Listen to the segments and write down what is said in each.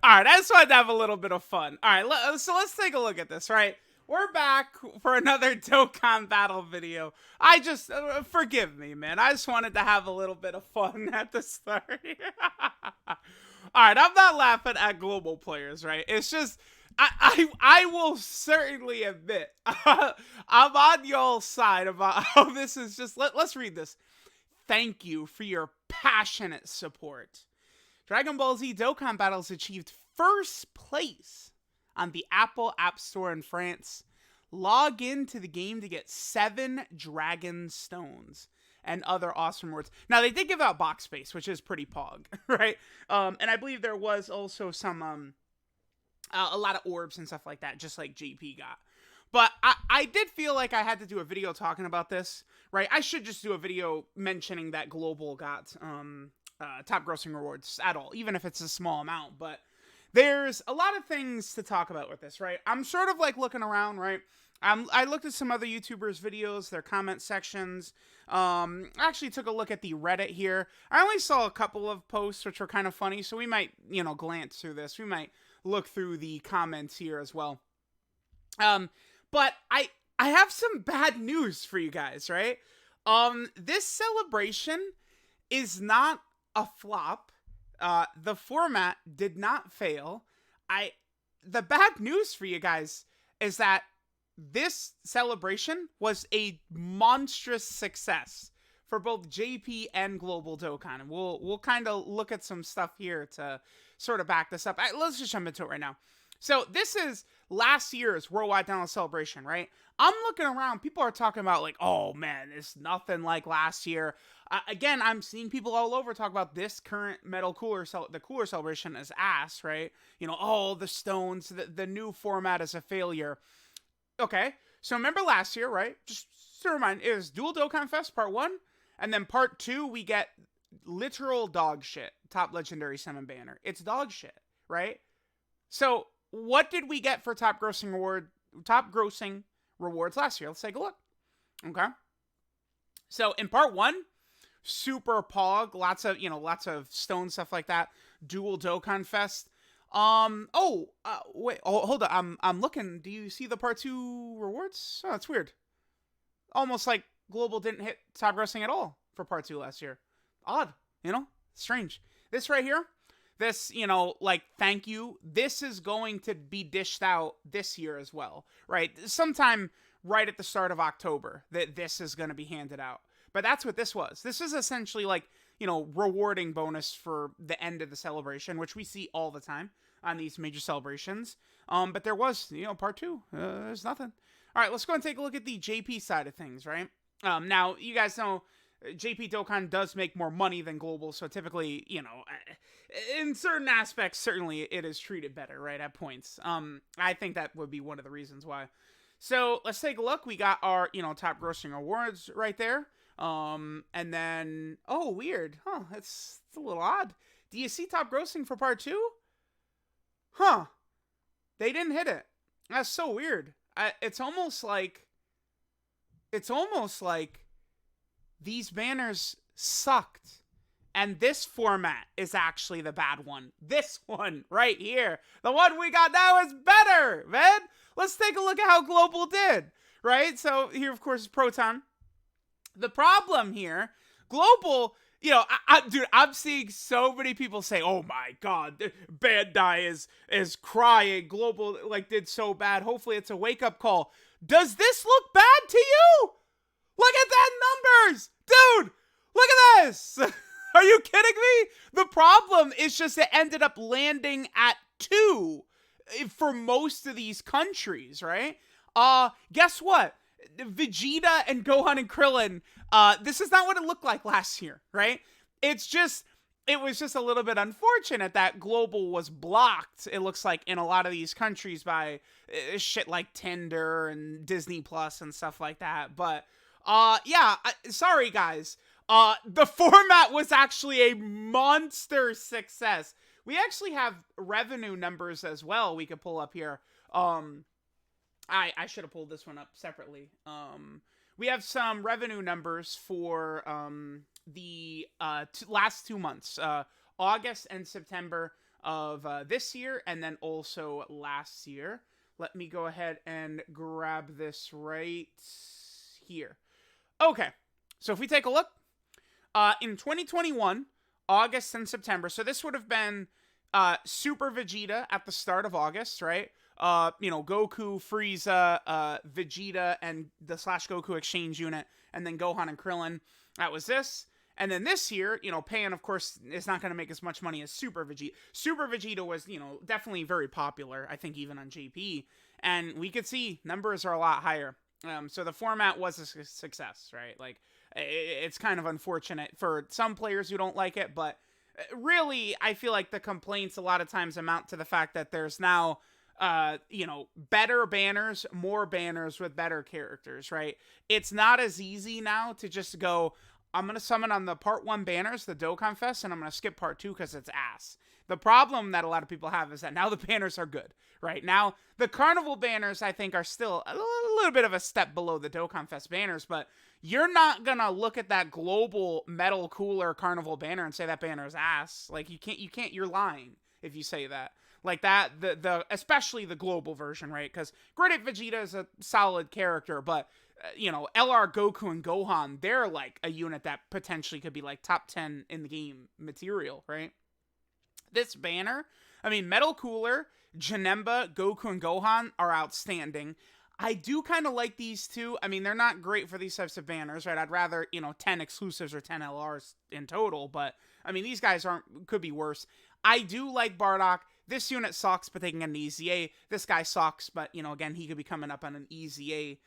All right, I just wanted to have a little bit of fun. All right, so let's take a look at this, right? We're back for another Dokkan battle video. I just, forgive me, man. I just wanted to have a little bit of fun at the start. Alright, I'm not laughing at global players, right? It's just, I will certainly admit, I'm on y'all's side about how this is just, let's read this. Thank you for your passionate support. Dragon Ball Z Dokkan Battles achieved first place on the Apple App Store in France. Log into the game to get 7 Dragon Stones and other awesome rewards. Now, they did give out box space, which is pretty pog, right? And I believe there was also some, a lot of orbs and stuff like that, just like JP got. But I did feel like I had to do a video talking about this, right? I should just do a video mentioning that Global got top grossing rewards at all, even if it's a small amount. But there's a lot of things to talk about with this, right? I'm sort of like looking around, right? I looked at some other YouTubers' videos, their comment sections. I actually took a look at the Reddit here. I only saw a couple of posts, which were kind of funny, so we might, glance through this. We might look through the comments here as well. But I have some bad news for you guys, right? This celebration is not a flop. The format did not fail. The bad news for you guys is that this celebration was a monstrous success for both JP and Global Dokkan. And we'll kind of look at some stuff here to sort of back this up. Let's just jump into it right now. So this is last year's Worldwide Download Celebration, right? I'm looking around. People are talking about like, oh man, it's nothing like last year. Again, I'm seeing people all over talk about this current Metal Cooler, the Cooler Celebration as ass, right? Oh, the stones, the new format is a failure. Okay, so remember last year, right? Just to remind, it was Dual Dokkan Fest Part 1, and then Part 2, we get literal dog shit. Top Legendary Summon Banner. It's dog shit, right? So, what did we get for top grossing rewards last year? Let's take a look. Okay. So, in Part 1, super pog, lots of stone stuff like that. Dual Dokkan Fest. Wait, hold on. I'm looking. Do you see the Part 2 rewards? Oh, that's weird. Almost like Global didn't hit top grossing at all for Part 2 last year. Odd, strange. This right here, this, thank you. This is going to be dished out this year as well, right? Sometime right at the start of October that this is going to be handed out. But that's what this was. This is essentially like, rewarding bonus for the end of the celebration, which we see all the time on these major celebrations. But there was, Part 2. There's nothing. All right, let's go and take a look at the JP side of things, right? Now, you guys know JP Dokkan does make more money than Global, so typically, in certain aspects, certainly it is treated better, right, at points. I think that would be one of the reasons why. So, let's take a look. We got our, top grossing awards right there. And then, oh, weird. Huh, it's a little odd. Do you see top grossing for Part 2? Huh. They didn't hit it. That's so weird. It's almost like these banners sucked. And this format is actually the bad one. This one right here. The one we got now is better, man. Let's take a look at how Global did, right? So here, of course, is Proton. The problem here, Global, dude, I'm seeing so many people say, oh my god, Bandai is crying. Global, did so bad. Hopefully it's a wake-up call. Does this look bad to you? Look at that numbers! Dude, look at this! Are you kidding me? The problem is just it ended up landing at 2 for most of these countries, right? Guess what? Vegeta and Gohan and Krillin, this is not what it looked like last year, right? It was just a little bit unfortunate that Global was blocked, it looks like, in a lot of these countries by shit like Tinder and Disney Plus and stuff like that. But, sorry guys. The format was actually a monster success. We actually have revenue numbers as well we could pull up here. I should have pulled this one up separately. We have some revenue numbers for the last 2 months, August and September. of this year and then also last year. Let me go ahead and grab this right here. Okay, so if we take a look, in 2021, August and September, so this would have been Super Vegeta at the start of August, right? Goku, Frieza, Vegeta, and the / Goku exchange unit, and then Gohan and Krillin. That was this. And then this year, Pan, of course, is not going to make as much money as Super Vegeta. Super Vegeta was, definitely very popular, I think, even on JP. And we could see numbers are a lot higher. So the format was a success, right? Like, it's kind of unfortunate for some players who don't like it, but really, I feel like the complaints a lot of times amount to the fact that there's now, better banners, more banners with better characters, right? It's not as easy now to just go, I'm going to summon on the part 1 banners, the Dokkan Fest, and I'm going to skip part 2 because it's ass. The problem that a lot of people have is that now the banners are good, right? Now, the Carnival banners, I think, are still a little bit of a step below the Dokkan Fest banners, but you're not going to look at that global Metal Cooler Carnival banner and say that banner is ass. Like, you can't, you're lying if you say that. Like that, especially the global version, right? Because Great Vegeta is a solid character, but LR Goku and Gohan, they're like a unit that potentially could be like top 10 in the game material, right? This banner, I mean, Metal Cooler, Janemba, Goku, and Gohan are outstanding. I do kind of like these two. I mean, they're not great for these types of banners, right? I'd rather, 10 exclusives or 10 LRs in total, but I mean, these guys could be worse. I do like Bardock. This unit sucks, but they can get an easy A. This guy sucks, but, again, he could be coming up on an easy A.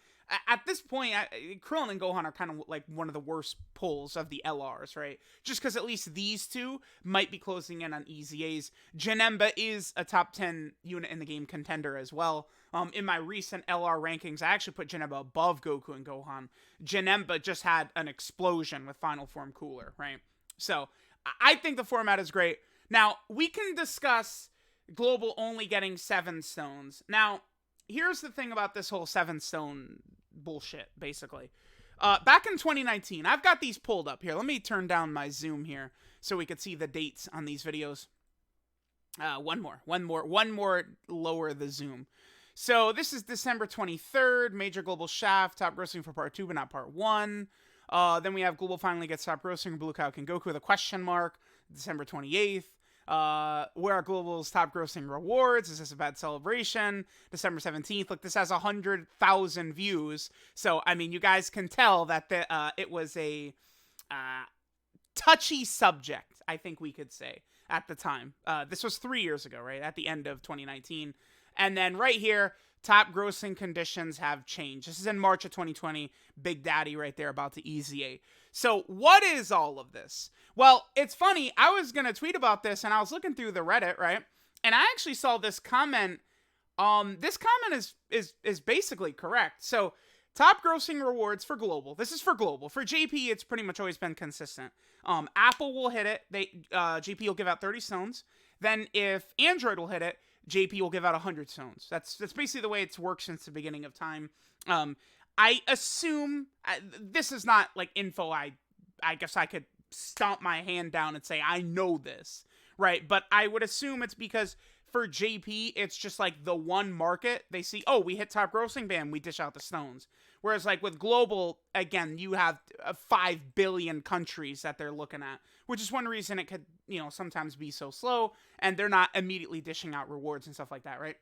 At this point, Krillin and Gohan are kind of like one of the worst pulls of the LRs, right? Just because at least these two might be closing in on easy A's. Janemba is a top 10 unit in the game contender as well. In my recent LR rankings, I actually put Janemba above Goku and Gohan. Janemba just had an explosion with Final Form Cooler, right? So, I think the format is great. Now, we can discuss Global only getting 7 stones. Now, here's the thing about this whole 7 stone bullshit, basically. Back in 2019, I've got these pulled up here. Let me turn down my zoom here so we could see the dates on these videos. One more lower the zoom. So this is December 23rd, Major Global Shaft, top grossing for part 2, but not part 1. Then we have Global finally gets top grossing, Blue Cow King Goku with a question mark, December 28th. Where are Global's top grossing rewards? Is this a bad celebration? December 17th. Look, this has 100,000 views. So, I mean, you guys can tell that it was a touchy subject, I think we could say, at the time. This was 3 years ago, right? At the end of 2019. And then right here, top grossing conditions have changed. This is in March of 2020. Big Daddy right there about to easy A. So what is all of this? Well, it's funny. I was going to tweet about this and I was looking through the Reddit, right? And I actually saw this comment. This comment is basically correct. So top grossing rewards for Global. This is for Global. For JP, it's pretty much always been consistent. Apple will hit it. JP will give out 30 stones. Then if Android will hit it, JP will give out 100 stones. That's basically the way it's worked since the beginning of time. I assume this is not like info. I guess I could stomp my hand down and say I know this, right? But I would assume it's because for JP, it's just like the one market they see. Oh, we hit top grossing, bam, we dish out the stones. Whereas like with Global, again, you have 5 billion countries that they're looking at, which is one reason it could, sometimes be so slow, and they're not immediately dishing out rewards and stuff like that, right?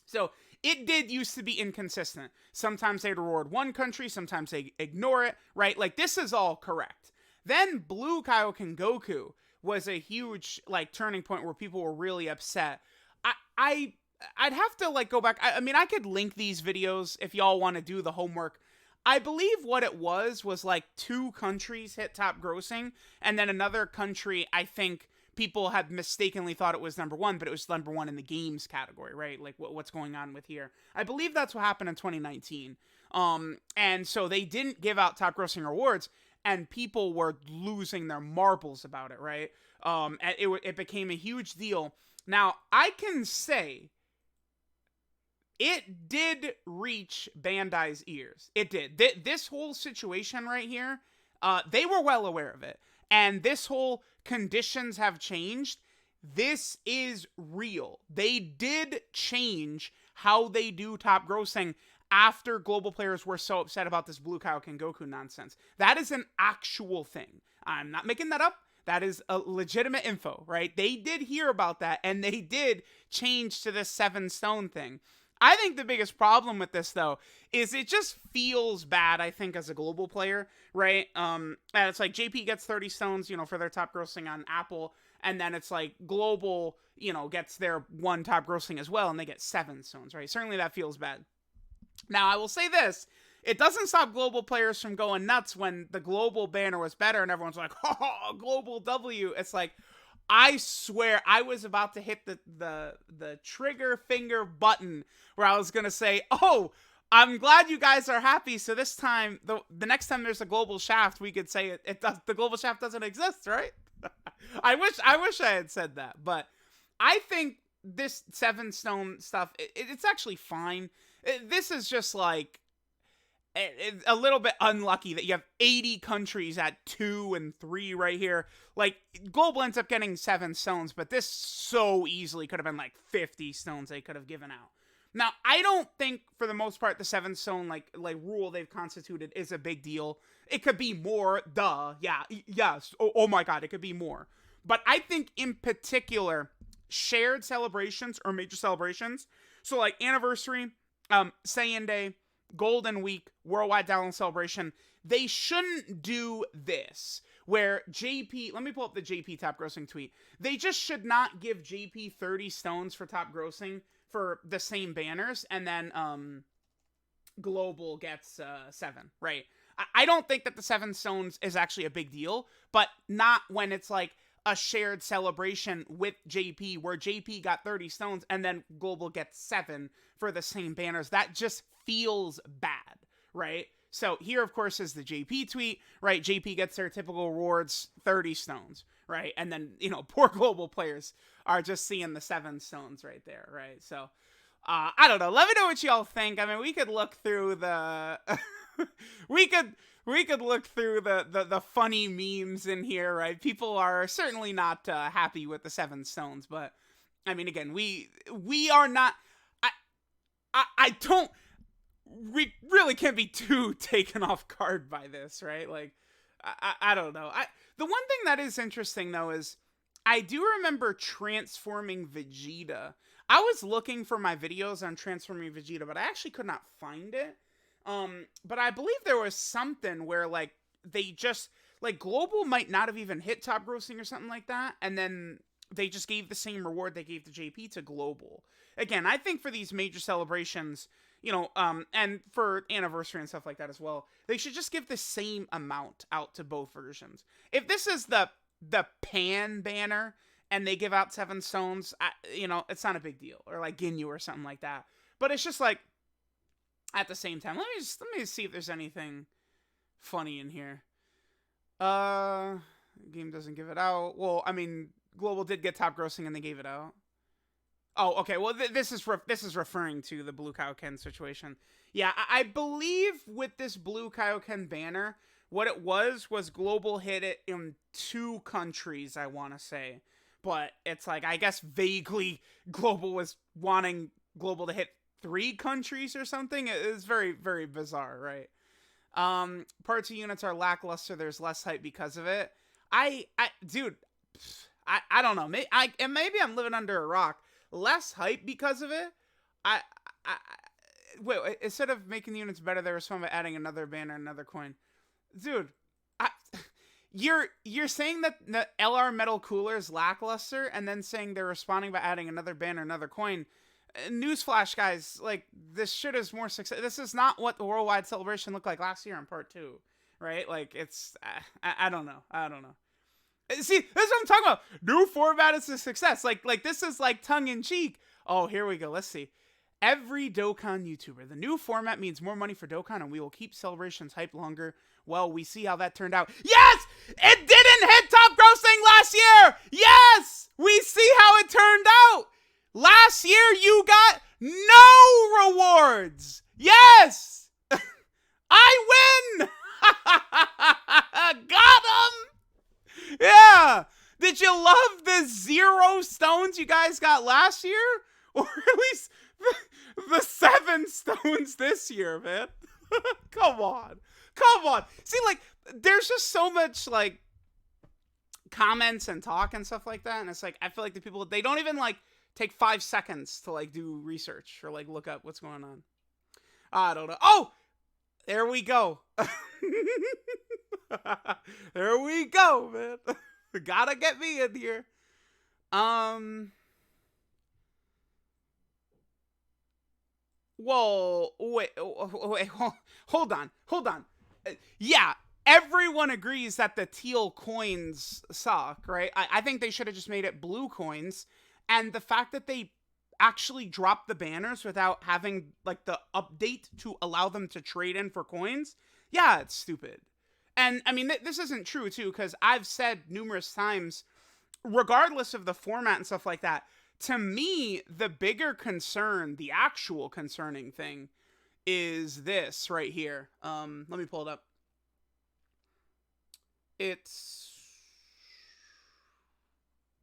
So it did used to be inconsistent. Sometimes they'd reward one country, sometimes they ignore it, right? Like this is all correct. Then Blue Kaioken Goku was a huge like turning point where people were really upset. I'd have to like go back. I mean, I could link these videos if y'all want to do the homework. I believe what it was like 2 countries hit top grossing, and then another country, I think people had mistakenly thought it was number 1, but it was number 1 in the games category, right? Like what's going on with here. I believe that's what happened in 2019. And so they didn't give out top grossing rewards, and people were losing their marbles about it, right? It became a huge deal. Now, I can say it did reach Bandai's ears. It did. This whole situation right here, they were well aware of it. And this whole conditions have changed. this is real. They did change how they do top grossing after global players were so upset about this Blue Kaioken Goku nonsense. That is an actual thing. I'm not making that up. That is a legitimate info, right? They did hear about that, and they did change to this 7 stone thing. I think the biggest problem with this, though, is it just feels bad, I think, as a global player, right? And it's like JP gets 30 stones, for their top grossing on Apple, and then it's like global, gets their 1 top grossing as well, and they get 7 stones, right? Certainly that feels bad. Now, I will say this. It doesn't stop global players from going nuts when the global banner was better and everyone's like, oh, global W. It's like, I swear I was about to hit the trigger finger button where I was going to say, oh, I'm glad you guys are happy. So this time, the next time there's a global shaft, we could say the global shaft doesn't exist, right? I wish I had said that. But I think this 7 stone stuff, it's actually fine. This is just like a little bit unlucky that you have 80 countries at 2 and 3 right here. Like, global ends up getting 7 stones, but this so easily could have been like 50 stones they could have given out. Now, I don't think, for the most part, the 7 stone like rule they've constituted is a big deal. It could be more, duh. Yeah, yes. Oh my god, it could be more. But I think, in particular, shared celebrations or major celebrations, so like anniversary, Saiyan Day, Golden Week, Worldwide Download Celebration, they shouldn't do this, where JP, let me pull up the JP top grossing tweet. They just should not give JP 30 stones for top grossing for the same banners, and then Global gets 7, right? I don't think that the 7 stones is actually a big deal, but not when it's like a shared celebration with JP, where JP got 30 stones, and then Global gets 7 for the same banners. That just feels bad, right? So here, of course, is the JP tweet, right? JP gets their typical rewards, 30 stones, right? And then, poor global players are just seeing the 7 stones right there, right? So, I don't know. Let me know what y'all think. I mean, we could look through the... we could look through the funny memes in here, right? People are certainly not happy with the 7 stones, but, I mean, again, we are not... We really can't be too taken off guard by this, right? Like, I don't know. The one thing that is interesting, though, is I do remember transforming Vegeta. I was looking for my videos on transforming Vegeta, but I actually could not find it. But I believe there was something where, like, they just, like, Global might not have even hit top grossing or something like that, and then they just gave the same reward they gave to JP to Global. Again, I think for these major celebrations, and for anniversary and stuff like that as well, they should just give the same amount out to both versions. If this is the Pan banner and they give out 7 stones, it's not a big deal. Or like Ginyu or something like that. But it's just like, at the same time, let me see if there's anything funny in here. Game doesn't give it out. Well, I mean, Global did get top grossing and they gave it out. Oh, okay. Well, this is referring to the Blue Kaioken situation. Yeah, I believe with this Blue Kaioken banner, what it was Global hit it in 2 countries, I want to say. But it's like, I guess vaguely Global was wanting Global to hit 3 countries or something. It's very, very bizarre, right? Part 2 units are lackluster. There's less hype because of it. Dude, I don't know. Maybe I'm living under a rock. Less hype because of it. Wait, instead of making the units better, they respond by adding another banner, another coin. Dude, you're saying that the LR Metal Cooler is lackluster, and then saying they're responding by adding another banner, another coin. Newsflash, guys, like, this shit is more success. This is not what the Worldwide Celebration looked like last year in Part 2, right? Like, it's, I don't know. See, that's what I'm talking about. New format is a success. Like this is like tongue-in-cheek. Oh, here we go. Let's see. Every Dokkan YouTuber. The new format means more money for Dokkan, and we will keep celebrations hyped longer. Well, we see how that turned out. Yes! It didn't hit top grossing last year! Yes! We see how it turned out! Last year, you got no rewards! Yes! I win! Got him! Yeah! Did you love the 0 stones you guys got last year? Or at least the 7 stones this year, man. Come on. Come on. See, like, there's just so much, like, comments and talk and stuff like that. And it's like, I feel like the people, they don't even, like, take 5 seconds to, like, do research or, like, look up what's going on. I don't know. Oh! There we go. There we go, man. Gotta get me in here. Whoa, wait, hold on. Yeah, everyone agrees that the teal coins suck, right? I think they should have just made it blue coins. And the fact that they actually dropped the banners without having, like, the update to allow them to trade in for coins, yeah, it's stupid. And, I mean, this isn't true, too, because I've said numerous times, regardless of the format and stuff like that, to me, the bigger concern, the actual concerning thing, is this right here. Let me pull it up. It's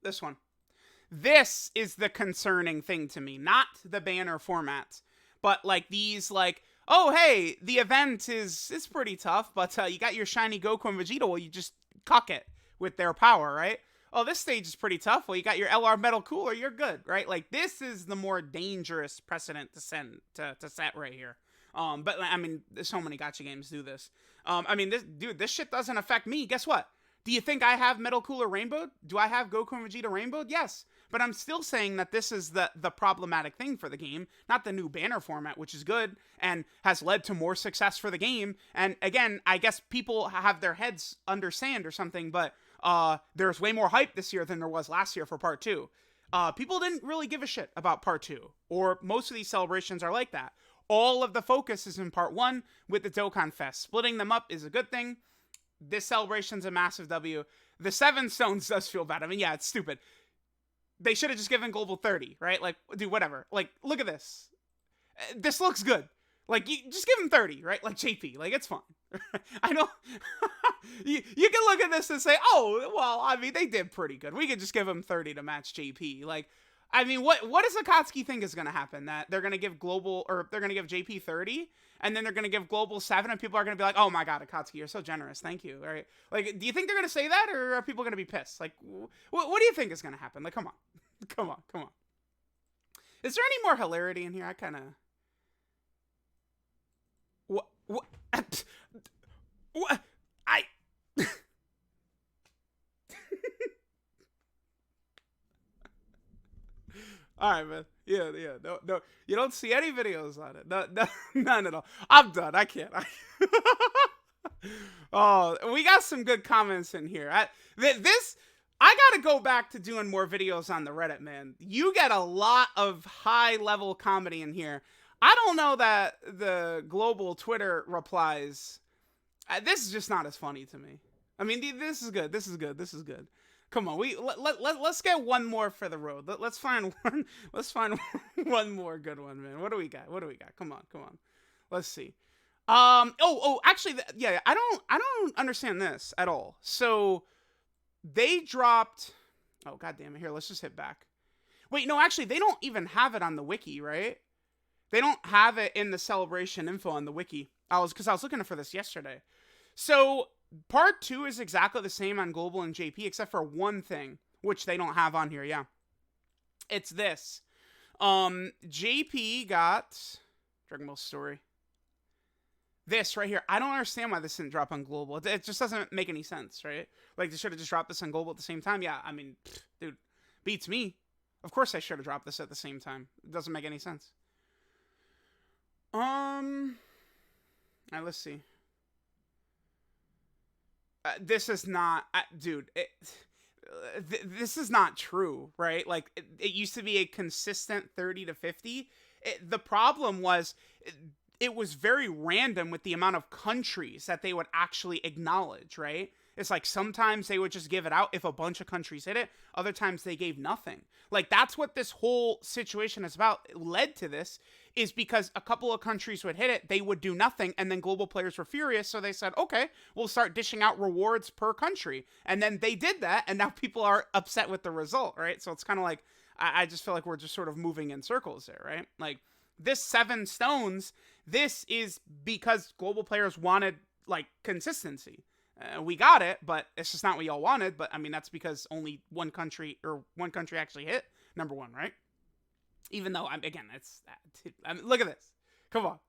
this one. This is the concerning thing to me, not the banner format, but, like, these, like, oh, hey, the event is pretty tough, but you got your shiny Goku and Vegeta, well, you just cuck it with their power, right? Oh, this stage is pretty tough. Well, you got your LR Metal Cooler, you're good, right? Like, this is the more dangerous precedent to set right here. But, I mean, so many gacha games do this. I mean, this shit doesn't affect me. Guess what? Do you think I have Metal Cooler Rainbow? Do I have Goku and Vegeta Rainbow? Yes. But I'm still saying that this is the problematic thing for the game, not the new banner format, which is good and has led to more success for the game. And again, I guess people have their heads under sand or something, but there's way more hype this year than there was last year for Part 2. People didn't really give a shit about Part 2, or most of these celebrations are like that. All of the focus is in Part 1 with the Dokkan Fest. Splitting them up is a good thing. This celebration's a massive W. The 7 stones does feel bad. I mean, yeah, it's stupid. They should have just given Global 30, right? Like, dude, whatever. Like, look at this. This looks good. Like, you just give him 30, right? Like JP. Like, it's fine. I know. you can look at this and say, oh, well, I mean, they did pretty good. We could just give him 30 to match JP. Like, I mean, what does Akatsuki think is going to happen? That they're going to give Global, or they're going to give JP 30, and then they're going to give Global 7, and people are going to be like, oh my god, Akatsuki, you're so generous, thank you, right? Like, do you think they're going to say that, or are people going to be pissed? Like, what do you think is going to happen? Like, come on. Come on. Is there any more hilarity in here? I kind of... What? I... All right, man. Yeah. No. You don't see any videos on it. No, none at all. I'm done. I can't. Oh, we got some good comments in here. I gotta go back to doing more videos on the Reddit, man. You get a lot of high-level comedy in here. I don't know that the global Twitter replies. This is just not as funny to me. I mean, this is good. Come on, let's get one more for the road. Let's find one. Let's find one more good one, man. What do we got? Come on. Let's see. Actually, yeah. I don't understand this at all. So they dropped. Oh, god damn it! Here, let's just hit back. Wait, no, actually, they don't even have it on the wiki, right? They don't have it in the celebration info on the wiki. Because I was looking for this yesterday. So Part 2 is exactly the same on Global and JP, except for one thing, which they don't have on here, yeah. It's this. JP got Dragon Ball Story. This right here. I don't understand why this didn't drop on Global. It just doesn't make any sense, right? Like, they should have just dropped this on Global at the same time. Yeah, I mean, dude, beats me. Of course I should have dropped this at the same time. It doesn't make any sense. Alright, let's see. This is not, dude, this is not true, right? Like, it used to be a consistent 30 to 50. The problem was, it was very random with the amount of countries that they would actually acknowledge, right? It's like sometimes they would just give it out if a bunch of countries hit it. Other times they gave nothing. Like, that's what this whole situation is about. It led to this is because a couple of countries would hit it, they would do nothing, and then global players were furious, so they said, okay, we'll start dishing out rewards per country. And then they did that, and now people are upset with the result, right? So it's kind of like, I just feel like we're just sort of moving in circles there, right? Like, this 7 stones, this is because global players wanted, like, consistency. We got it, but it's just not what y'all wanted. But I mean, that's because only one country actually hit number 1, right? Even though, again, look at this. Come on.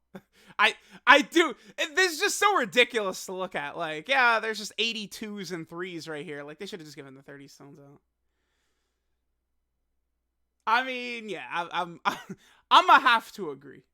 I do. This is just so ridiculous to look at. Like, yeah, there's just 82s and 3s right here. Like, they should have just given the 30 stones out. I mean, yeah, I'm gonna have to agree.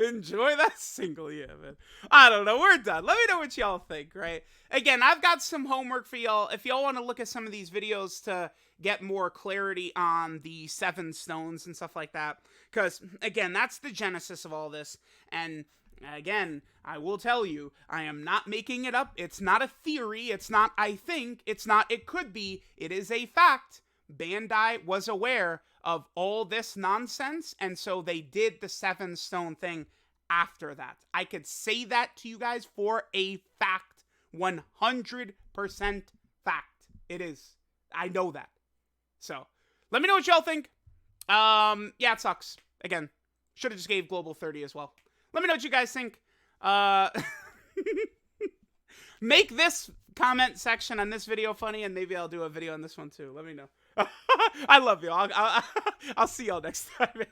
enjoy that single, yeah, man. I don't know. We're done. Let me know what y'all think, right? Again, I've got some homework for y'all. If y'all want to look at some of these videos to get more clarity on the 7 stones and stuff like that, because, again, that's the genesis of all this. And again, I will tell you, I am not making it up. It's not a theory. It's not I think. It's not it could be. It is a fact. Bandai was aware of all this nonsense, and so they did the 7 stone thing after that. I could say that to you guys for a fact. 100% fact. It is. I know that. So, let me know what y'all think. Yeah, it sucks. Again, should have just gave Global 30 as well. Let me know what you guys think. Make this comment section on this video funny, and maybe I'll do a video on this one too. Let me know. I love you. I'll see y'all next time.